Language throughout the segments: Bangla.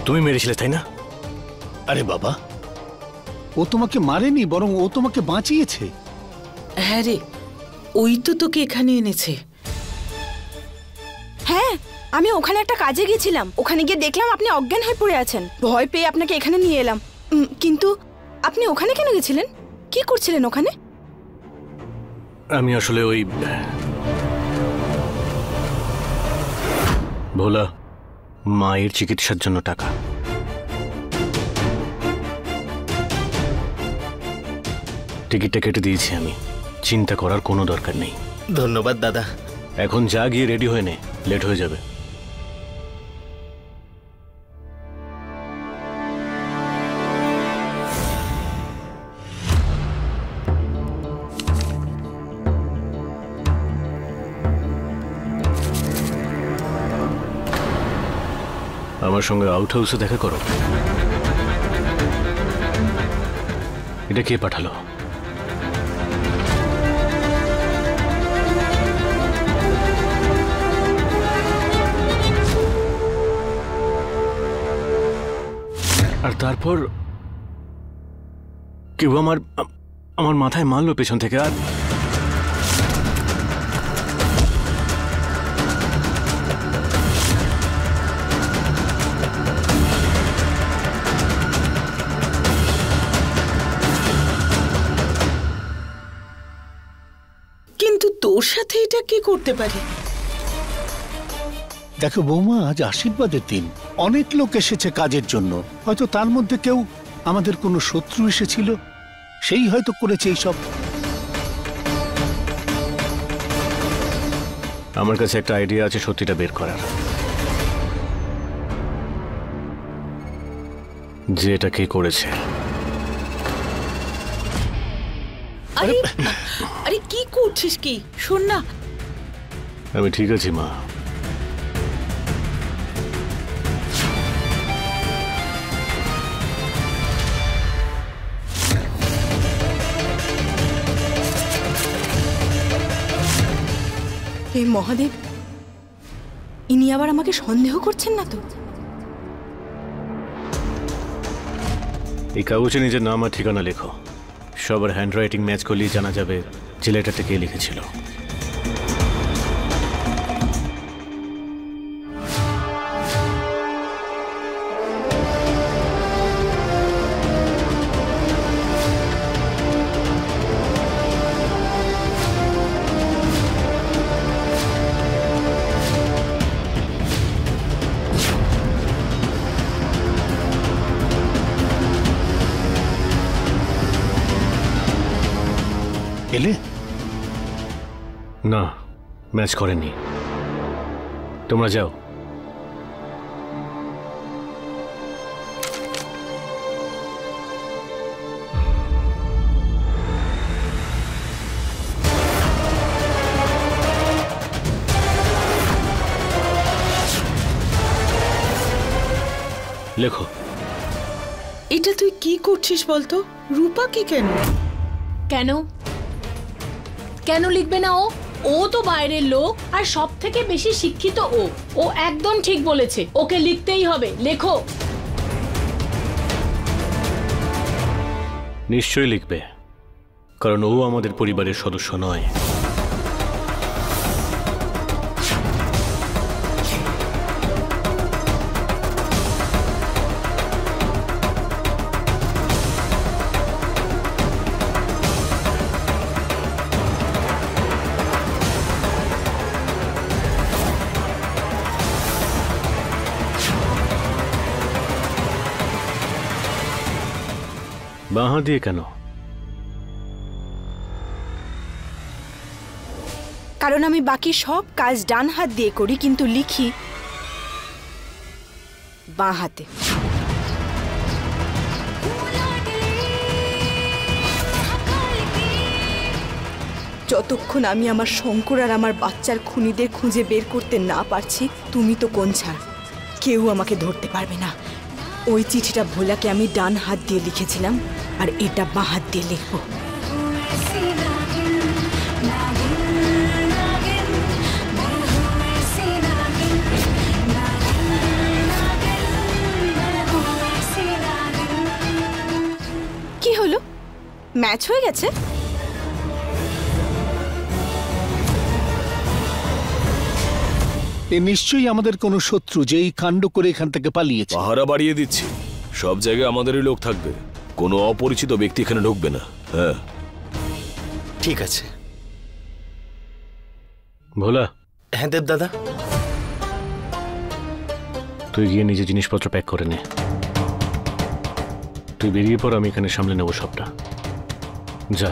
তুমি মেরেছিলে তাই না? আরে বাবা, ও তোমাকে মারেনি, বরং ও তোমাকে বাঁচিয়েছে। হ্যাঁ রে, ওই তো তোকে এখানে এনেছে। হ্যাঁ, আমি ওখানে একটা কাজে গেছিলাম, ওখানে গিয়ে দেখলাম আপনি অজ্ঞান হয়ে পড়ে আছেন। ভয় পেয়ে আপনাকে এখানে নিয়ে এলাম। কিন্তু আপনি ওখানে কেন গেছিলেন? কি করছিলেন ওখানে? আমি আসলে ওই ভোলা মায়ের চিকিৎসার জন্য টাকা। টিকিটটা কেটে দিয়েছি আমি, চিন্তা করার কোনো দরকার নেই। ধন্যবাদ দাদা। এখন যা, গিয়ে রেডি হয়ে নে, লেট হয়ে যাবে। আমার সঙ্গে আউট হাউসে দেখা করো। এটা কে পাঠালো? আর তারপর কেউ আমার মাথায় মারলো পেছন থেকে। আর কিন্তু তোর সাথে এটা কি করতে পারে? দেখো বৌমা, আজ আশীর্বাদের দিন, অনেক লোক এসেছে কাজের জন্য। হয়তো তার মধ্যে কেউ আমাদের কোনো শত্রু এসেছিল, সেই হয়তো করেছে এইসব। আমার কাছে একটা আইডিয়া আছে সত্যিটা বের করার, যে এটা কে করেছে। আরে আরে কি করছিস কি? শোন না। আমি ঠিক আছি মা। হে মহাদেব, ইনি আবার আমাকে সন্দেহ করছেন না তো? এই কাগজে নিজের নাম আর ঠিকানা লেখো। সবার হ্যান্ডরাইটিং ম্যাচ করলেই জানা যাবে যে লেটারটা কে লিখেছিল। এলে না, ম্যাচ করেনি। তোমরা যাও। লেখো। এটা তুই কি করছিস বলতো? রূপা কি কেন? কেন কেন লিখবে না? ও তো বাইরের লোক, আর সব থেকে বেশি শিক্ষিত ও একদম ঠিক বলেছে, ওকে লিখতেই হবে। লেখো। নিশ্চয়ই লিখবে, কারণ ও আমাদের পরিবারের সদস্য নয়। বাঁ হাত দিয়ে কেন? কারণ আমি বাকি সব কাজ ডান হাত দিয়ে করি, কিন্তু লিখি বাঁ হাতে। যতক্ষণ আমি আমার শঙ্কর আর আমার বাচ্চার খুনিদের খুঁজে বের করতে না পারছি, তুমি তো কোন ছাড়, কেউ আমাকে ধরতে পারবে না। ওই চিঠিটা ভোলাকে আমি ডান হাত দিয়ে লিখেছিলাম, আর এটা বাঁ হাত দিয়ে লিখবো। ম্যাচ হয়ে গেছে? এ নিশ্চয়ই আমাদের কোনো শত্রু যে এই কাণ্ড করে এখান থেকে পালিয়েছে। পাহারা বাড়িয়ে দিচ্ছি, সব জায়গায় আমাদেরই লোক থাকবে, কোনো অপরিচিত ব্যক্তি এখানে ঢুকবে না। হ্যাঁ ঠিক আছে। ভোলা, হ্যাঁ দেব দাদা। তুই গিয়ে নিজে জিনিসপত্র প্যাক করে নে। তুই বেরিয়ে পর, আমি এখানে সামলে নেবো সবটা। যা।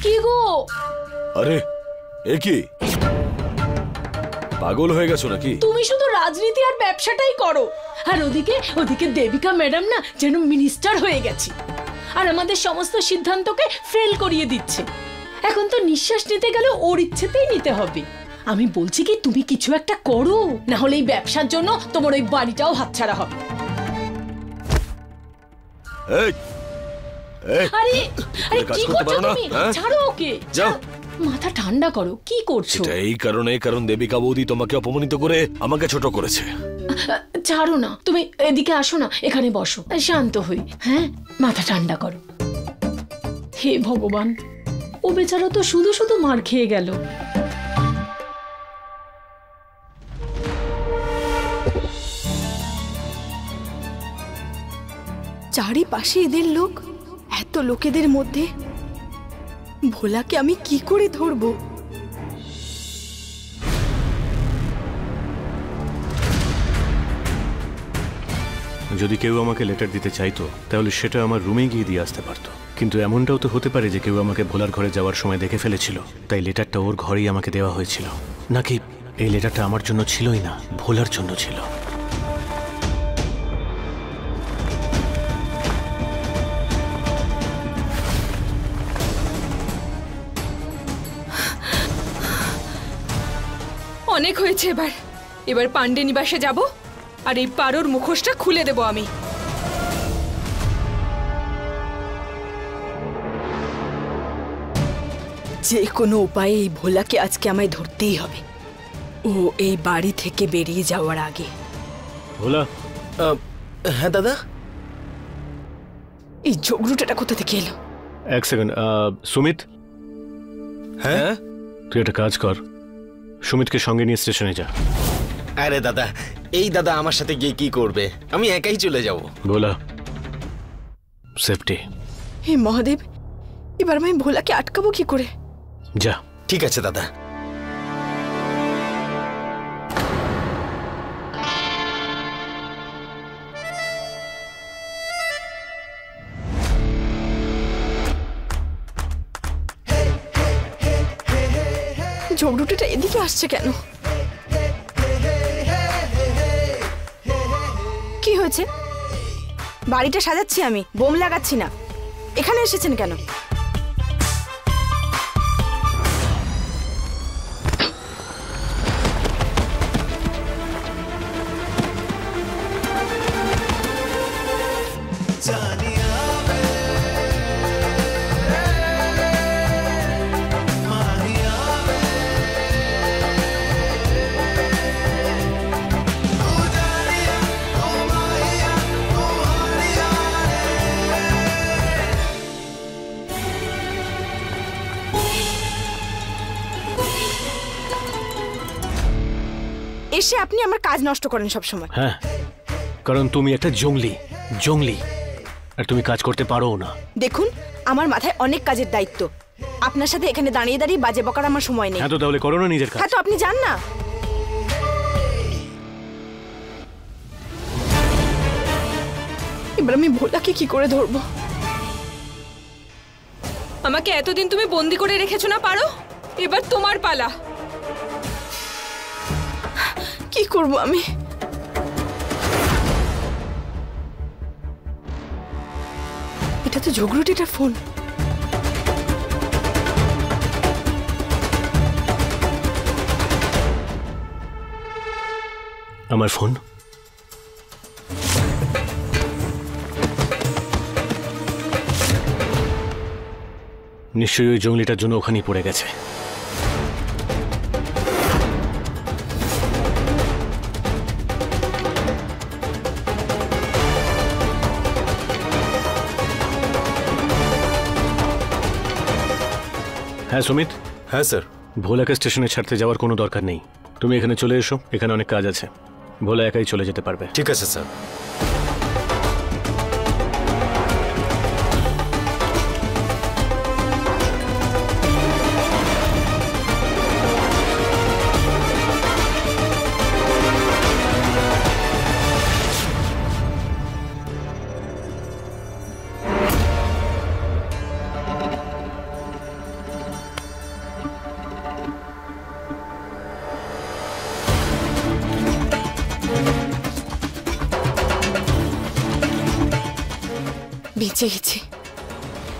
কি গো? আরে এ কি, পাগল হয়ে গেছো নাকি? তুমি শুধু রাজনীতি আর ব্যবসাটাই করো, আর ওদিকে দেবিকা ম্যাডাম না যেন মিনিস্টার হয়ে গেছে, আর আমাদের সমস্ত সিদ্ধান্তকে ফেল করিয়ে দিচ্ছে। এখন তো নিঃশ্বাস নিতে গেলে ওর ইচ্ছেতেই নিতে হবে। আমি বলছি কি, তুমি কিছু একটা করো, না হলে এই ব্যবসার জন্য তোমার ওই বাড়িটাও হাতছাড়া হবে। এই, এই, আরে আরে কাজ কি করতে করছো পারো না? তুমি? হ্যাঁ? ছাড়ো ওকে, যাও। মাথা ঠান্ডা করো। কি করছো? এটা এই কারণ দেবিকা বৌদি তোমাকে অপমানিত করে আমাকে ছোট করেছে। ছাড়ো না, তুমি এদিকে আসো না, এখানে বসো, শান্ত হই। হ্যাঁ, মাথা ঠান্ডা করো। হে ভগবান, ও বেচারা তো শুধু শুধু মার খেয়ে গেল। চারিপাশে এদের লোক, এত লোকেদের মধ্যে ভোলাকে আমি কি করে ধরবো? যদি কেউ আমাকে লেটার দিতে চাইতো, তাহলে সেটা আমার রুমে গিয়ে দিয়ে আসতে পারতো। কিন্তু এমনটাও তো হতে পারে যে কেউ আমাকে ভোলার ঘরে যাওয়ার সময় দেখে ফেলেছিল, তাই লেটারটা ওর ঘরেই আমাকে দেওয়া হয়েছিল। নাকি এই লেটারটা আমার জন্য ছিলই না, ভোলার জন্য ছিল। অনেক হয়েছে, এবার পাণ্ডে নিবাসে যাব আর এই পারোর মুখোশটা খুলে দেব আমি। যে কোনো উপায়ে এই ভোলাকে আজকে আমায় ধরতেই হবে, ও এই বাড়ি থেকে বেরিয়ে যাওয়ার আগে। ভোলা। হ্যাঁ দাদা। এই ঝগড়ুটাটা কোথা থেকে এলো? এক সেকেন্ড। সুমিত, হ্যাঁ তুই একটা কাজ কর, সুমিতকে সঙ্গে নিয়ে স্টেশনে যা। আরে দাদা, এই দাদা আমার সাথে গিয়ে কি করবে? আমি একাই চলে যাব। ভোলা, সেফটি। হে মহাদেব, এবার আমি ভোলাকে আটকাবো কি করে? যা। ঠিক আছে দাদা। ঝগড়ুটাটা এদিকে আসছে কেন? কি হয়েছে? বাড়িটা সাজাচ্ছি আমি, বোম লাগাচ্ছি না। এখানে এসেছেন কেন? এসে আপনি আমার কাজ নষ্ট করেন সব সময়। হ্যাঁ, কারণ তুমি একটা জঙ্গলি, আর তুমি কাজ করতে পারো না। দেখুন, আমার মাথায় অনেক কাজের দায়িত্ব। আপনার সাথে এখানে দাঁড়িয়ে দাঁড়িয়ে বাজে বকার আমার সময় নেই। হ্যাঁ, তো তাহলে করো না নিজের কাজ। হ্যাঁ, তো আপনি যান না। এবার আমি ভোলাকে কি করে ধরবো? আমাকে এতদিন তুমি বন্দি করে রেখেছো না পারো, এবার তোমার পালা। কি করব আমি? এটা তো ঝগড়ুটিটার ফোন। আমার ফোন? নিশ্চয়ই ওই জঙ্গলিটার জন্য ওখানেই পড়ে গেছে। হ্যাঁ সুমিত, হ্যাঁ স্যার। ভোলাকে স্টেশনে ছাড়তে যাওয়ার কোনো দরকার নেই। তুমি এখানে চলে এসো, এখানে অনেক কাজ আছে। ভোলা একাই চলে যেতে পারবে। ঠিক আছে স্যার। বেঁচে গেছি,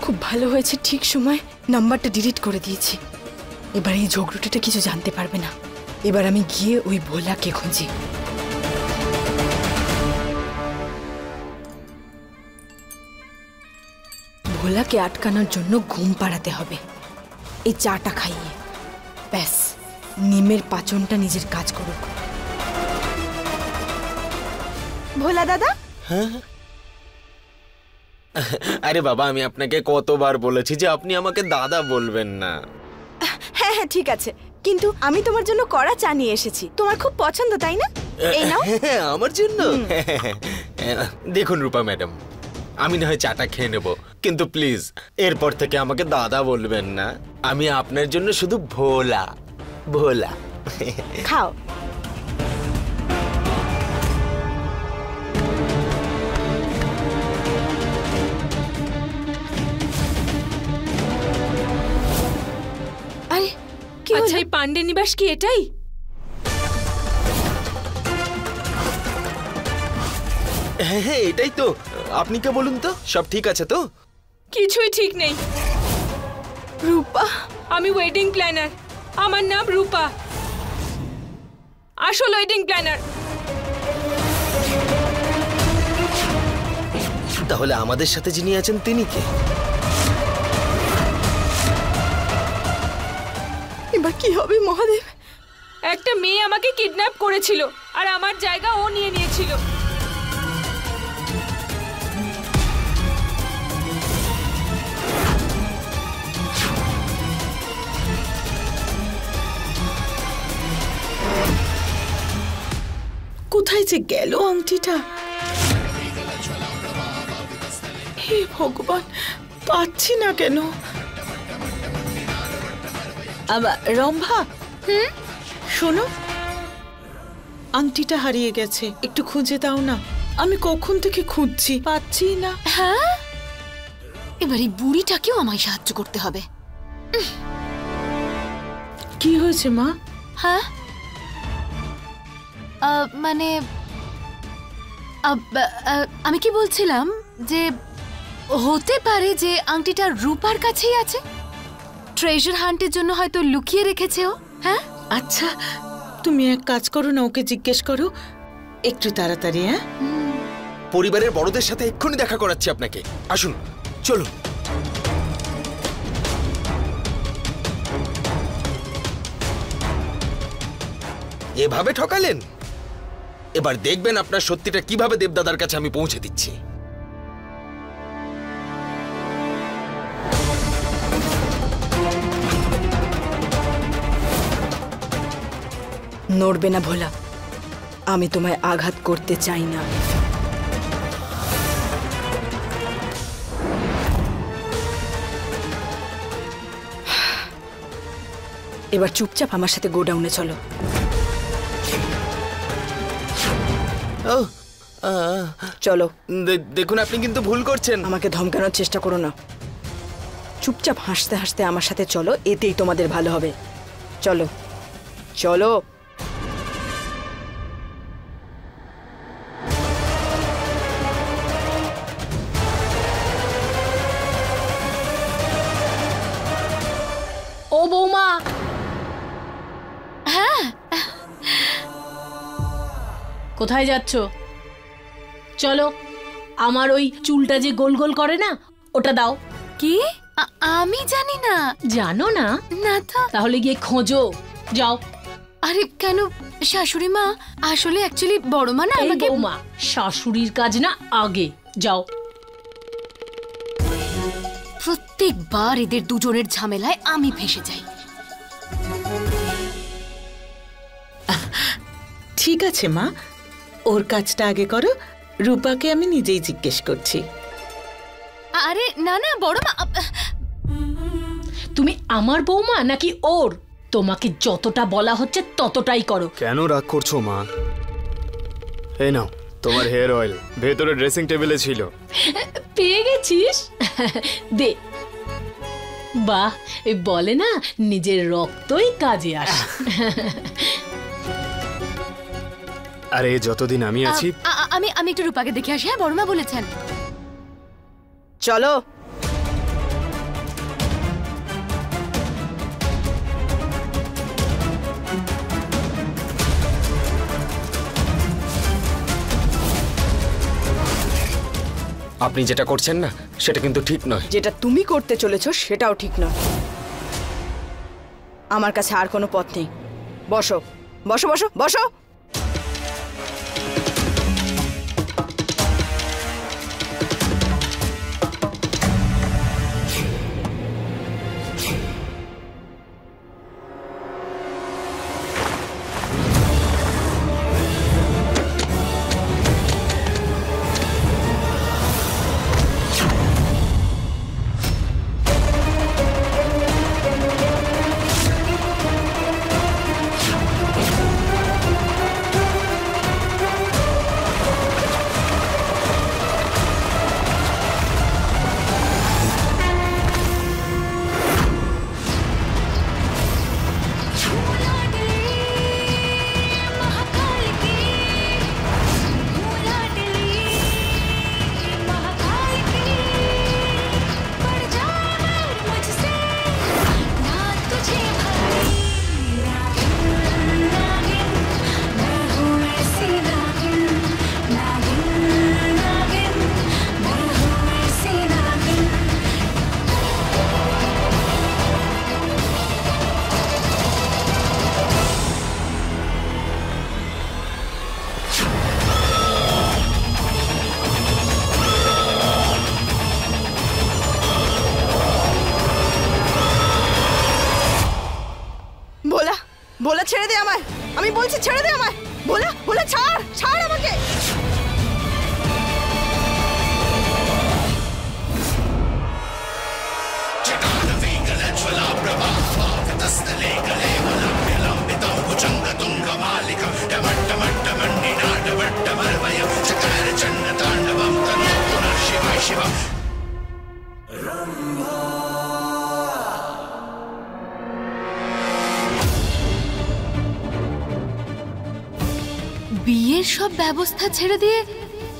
খুব ভালো হয়েছে। ঠিক সময় নাম্বারটা ডিলিট করে দিয়েছি। এবার এই ঝগড়ুটিটা কিছু জানতে পারবে না। এবার আমি গিয়ে ওই ভোলাকে খুঁজি। ভোলাকে আটকানোর জন্য ঘুম পাড়াতে হবে, এই চাটা খাইয়ে। ব্যাস, নিমের পাচনটা নিজের কাজ করুক। ভোলা দাদা। আরে বাবা, আমি আপনাকে কতবার বলেছি যে আপনি আমাকে দাদা বলবেন না। হ্যাঁ হ্যাঁ ঠিক আছে, কিন্তু আমি তোমার জন্য কড়া চা নিয়ে এসেছি। তোমার খুব পছন্দ তাই না? এই নাও। হ্যাঁ, আমার জন্য। দেখুন রূপা ম্যাডাম, আমি না হয় চাটা খেয়ে নেব, কিন্তু প্লিজ এরপর থেকে আমাকে দাদা বলবেন না। আমি আপনার জন্য শুধু ভোলা ভোলা। খাও। আরে কি আচ্ছা, হলো? এই পান্ডে নিবাস কি এটাই? হ্যাঁ হ্যাঁ, এটাই তো। আপনি কে বলুন তো, সব ঠিক আছে তো? কিছুই ঠিক নেই। রূপা। আমি ওয়েডিং প্ল্যানার, আমার নাম রূপা, আসল ওয়েডিং প্ল্যানার। তাহলে আমাদের সাথে যিনি আছেন তিনি কে? এবার কি হবে মহাদেব? একটা মেয়ে আমাকে কিডন্যাপ করেছিল আর আমার জায়গা ও নিয়ে নিয়েছিল। কোথায় যে গেল আংটিটা? হে ভগবান, পাচ্ছি না কেন। রম্ভা, শোনো, আংটিটা হারিয়ে গেছে, একটু খুঁজে দাও না। আমি কখন থেকে খুঁজছি, পাচ্ছি না। হ্যাঁ, এবার এই বুড়িটাকেও আমায় সাহায্য করতে হবে। কি হয়েছে মা? হ্যাঁ, মানে আমি কি বলছিলাম যে হতে পারে যে আংটিটা রূপার কাছেই আছে। ট্রেজার হান্টের জন্য হয়তো লুকিয়ে রেখেছে ও। হ্যাঁ, আচ্ছা তুমি এক কাজ করো না, ওকে জিজ্ঞেস করো একটু তাড়াতাড়ি। হ্যাঁ, পরিবারের বড়দের সাথে এক্ষুনি দেখা করাচ্ছি আপনাকে। আসুন, চলুন। এভাবে ঠকালেন? এবার দেখবেন আপনার সত্যিটা কিভাবে দেবদাদার কাছে আমি পৌঁছে দিচ্ছি। নড়বে না ভোলা, আমি তোমায় আঘাত করতে চাই না। এবার চুপচাপ আমার সাথে গোডাউনে চলো। চলো। দেখুন, আপনি কিন্তু ভুল করছেন। আমাকে ধমকানোর চেষ্টা করো না, চুপচাপ হাসতে হাসতে আমার সাথে চলো, এতেই তোমাদের ভালো হবে। চলো চলো। ও বৌমা, হ্যাঁ, কোথায় যাচ্ছ? চলো, আমার ওই চুলটা যে গোল গোল করে না, ওটা দাও। কি? আমি জানি না। জানো না? না তো। তাহলে গিয়ে খোঁজো, যাও। আরে কেন শাশুড়ি মা, আসলে অ্যাকচুয়ালি বড় মা না এই আমাকে। বৌমা, শাশুড়ির কাজ না আগে, যাও। প্রত্যেকবার এদের দুজনের ঝামেলায় আমি ফেঁসে যাই। ঠিক আছে মা, ওর কাজটা আগে করো, রূপাকে আমি নিজেই জিজ্ঞেস করছি। আরে না না বড় মা, তুমি আমার বৌমা নাকি ওর? তোমাকে যতটা বলা হচ্ছে ততটাই করো। কেন রাগ করছো মা? এই নাও তোমার হেয়ার অয়েল, ভেতরে ড্রেসিং টেবিলে ছিল। পেয়ে গেছিস? দে। বাহ, বলে না নিজের রক্তই কাজে আসে। আরে যতদিন আমি আছি। আমি একটু রূপাকে দেখে আসি। হ্যাঁ বড় মা বলেছেন। চলো। আপনি যেটা করছেন না সেটা কিন্তু ঠিক নয়। যেটা তুমি করতে চলেছো সেটাও ঠিক নয়। আমার কাছে আর কোনো পথ নেই। বসো বসো বসো বসো। ভোলা ছেড়ে দে আমায়, আমি বলছি ছেড়ে দে আমায়। ভোলা ভোলা ছাড়, ছাড় আমাকে। বিয়ের সব ব্যবস্থা ছেড়ে দিয়ে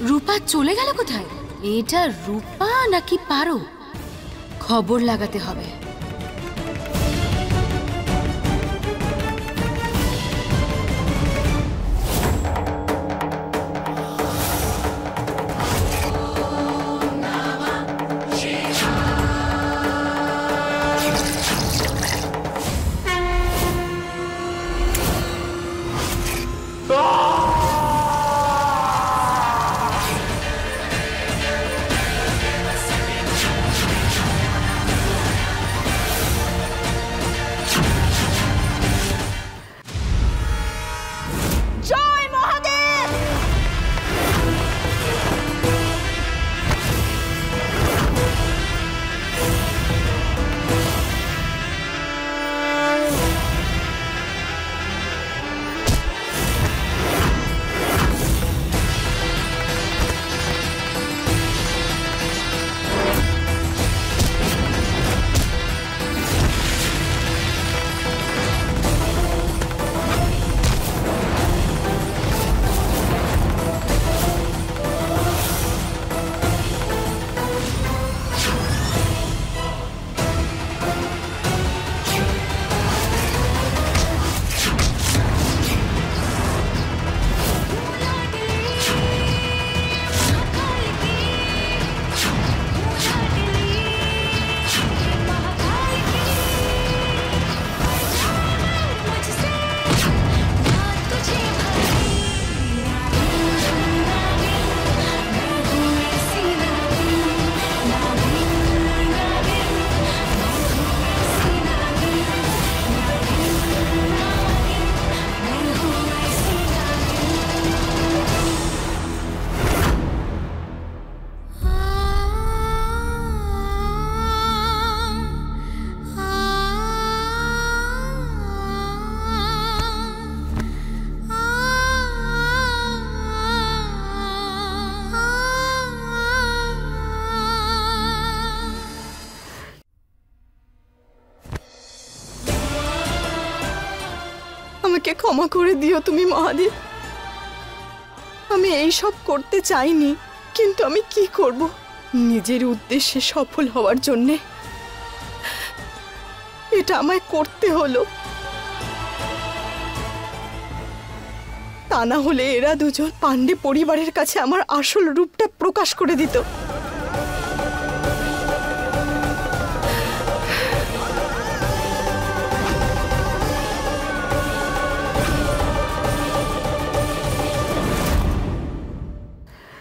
রূপা চলে গেল কোথায়? এটা রূপা নাকি পারো? খবর লাগাতে হবে। আমাকে ক্ষমা করে দিও তুমি মহাদেব। আমি এই সব করতে চাইনি, কিন্তু আমি কি করব? নিজের উদ্দেশ্যে সফল হওয়ার জন্যে এটা আমায় করতে হলো। তা না হলে এরা দুজন পাণ্ডে পরিবারের কাছে আমার আসল রূপটা প্রকাশ করে দিত।